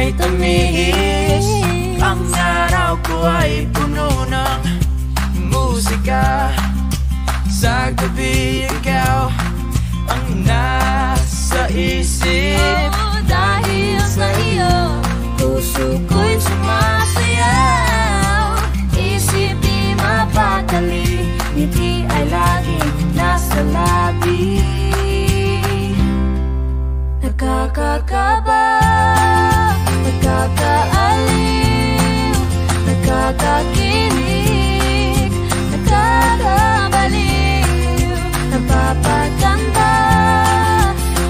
may tamis. Ang araw ko ay puno ng musika. Sa gabi ikaw ang nasa isip. Dahil sa iyo puso ko'y sumasayaw. Isip di mapatali, ngiti ay laging nasa labi. Nakakakaba, nakakaaliw, nakakakilig, nakakabaliw, napapaganda,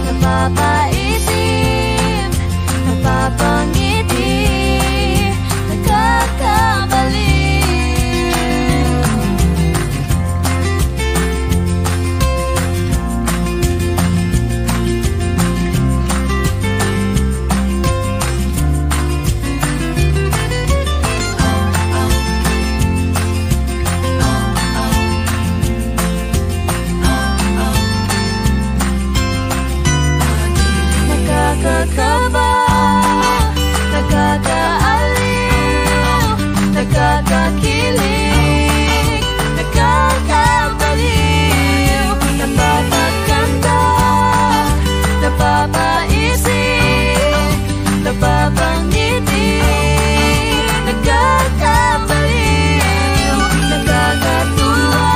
napapaisip, napapangiti, nakakabaliw. Nakakakaba, nakakaaliw, nakakakilig, nakakabaliw, napapaganda, napapaisip, napapangiti, nakakabaliw, nakakatuwa,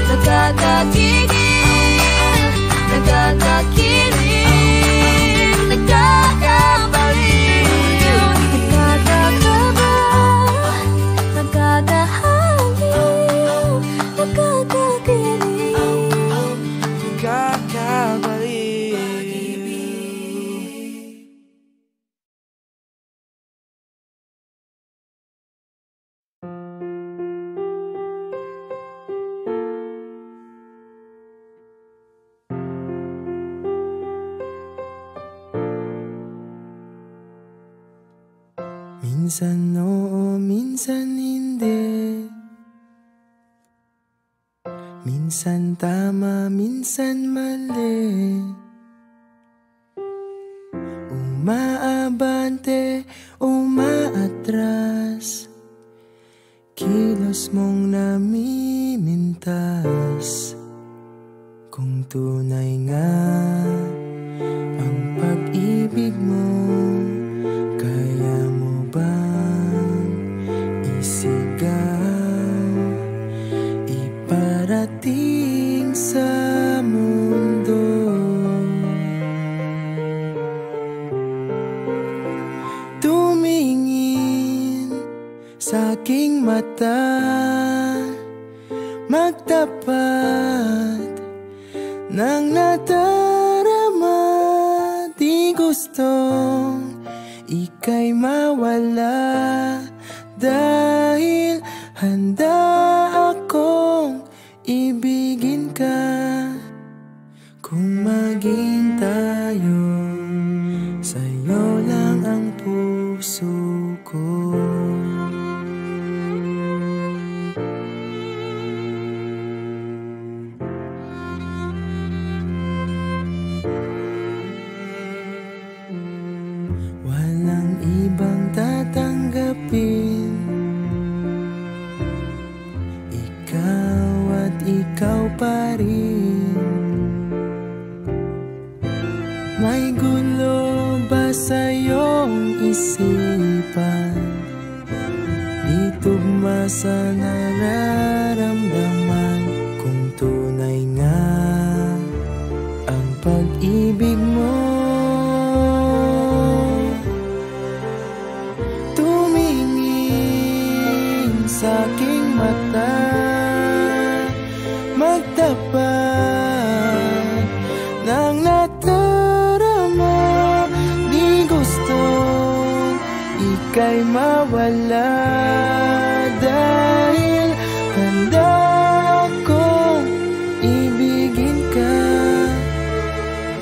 nakakakigil, nakakakilig, nakakabaliw, nakakakaba, nakakahaliw, nakakakilig, Nakakabaliw. Minsan oo, minsan hindi. Minsan tama, minsan mali. Umaabante, umaatras. Kilos mong namimintas. Kung tunay nga ang pag-ibig mo, kaya mo bang isigaw, iparating sa mundo? Tumingin sa aking mata, magtapat ng nadarama. Di gustong ika'y mawala, dahil handa akong ibigin ka. Kung maging tayo, sa'yo lang ang puso ko. Walang ibang tatanggapin, ikaw at ikaw pa rin. May gulo ba sa iyong isipan? Di tugma sa nararamdaman. Kung tunay nga ang pag-ibig mo, tumingin sa aking mata, magtapat ng nadarama. Di gusto ika'y mawala, dahil handa akong ibigin ka.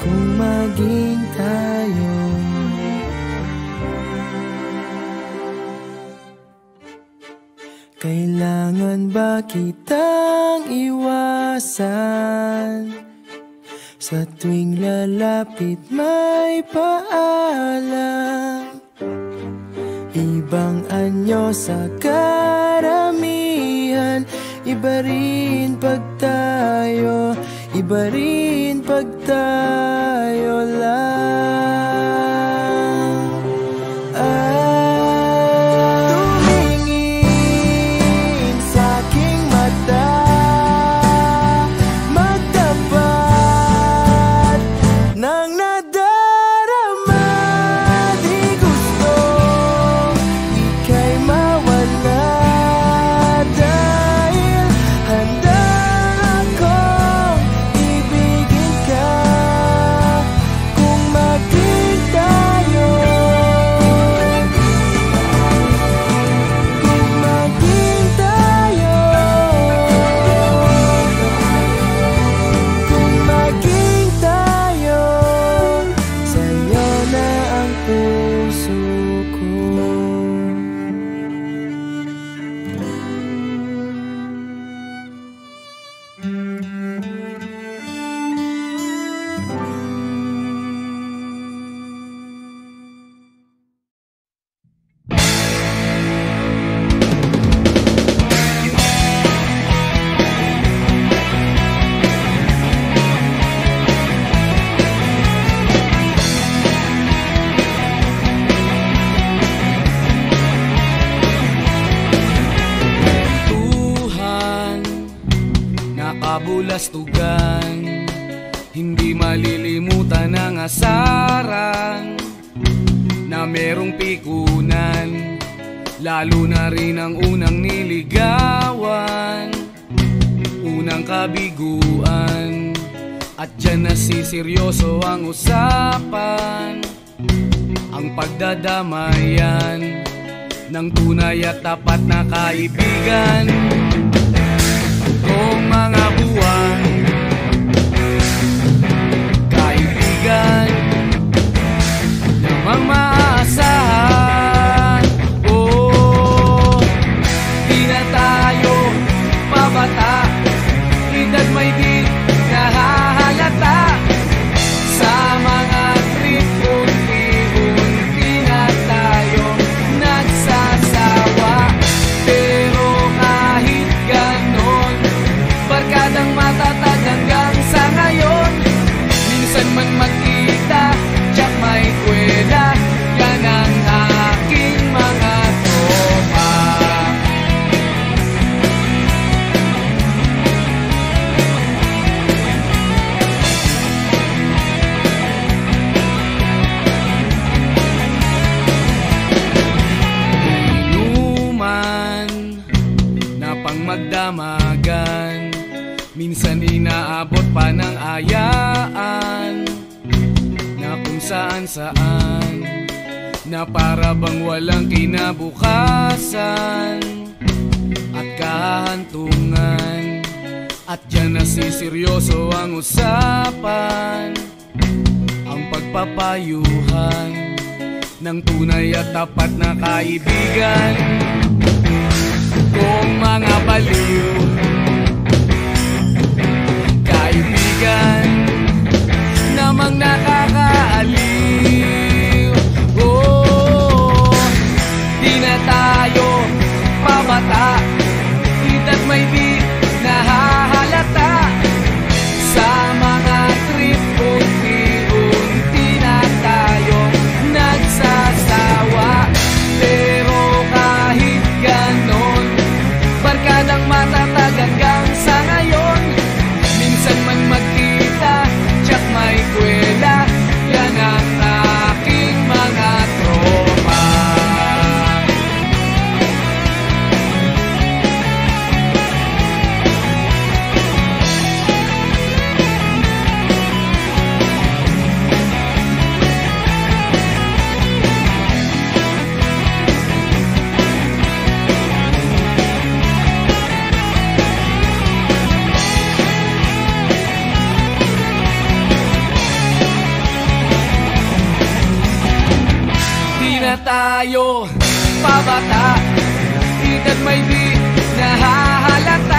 Kung maging tayo, kailangan ba kitang iwasan? Sa tuwing lalapit may paalam, ibang anyo sa karamihan. Iba rin pag tayo, iba rin pag tayo lang. Tumingin sa aking mata, magtapat ng nadarama. Di gusto ika'y mawala, dahil handa akong ibigin ka kung maging tayo. Kung maging tayo, kung maging tayo, sa'yo na ang puso ko. Tuhan, nakabulastugan, hindi malilimutan ang asaran na merong pikunan, lalo na rin ang unang niligawan, unang kabiguan. At dyan nasiseryoso ang usapan, ang pagdadamayan ng tunay at tapat na kaibigan. Kung mga buwan, kaibigan namang maaasahan. Oh, di na tayo pabata, edad may di nahahalata. Sa mga trip, unti-unti na tayo nagsasawa. Pero kahit ganon, barkadang matatag hanggang sa ngayon. Minsan man magkita, tiyak may kwela, yan ang aking mga tropa. Inuman na pang magdamagan, minsan inaabot pa ng ayaan, na kung saan-saan, na para bang walang kinabukasan at kahantungan. At dyan nasiseryoso ang usapan, ang pagpapayuhan ng tunay at tapat na kaibigan. Kung mga baliw, kaibigan namang nakakaaliw. Oh, di na tayo pabata, edad may di nahahalata. Sa mga trip, unti-unti na tayo nagsasawa. Pero kahit ganon, barkadang matatag hanggang sa ngayon. Minsan man magkita, tiyak may kwela, yan ang aking mga tropa. Tayo pabata, edad may di nahahalata.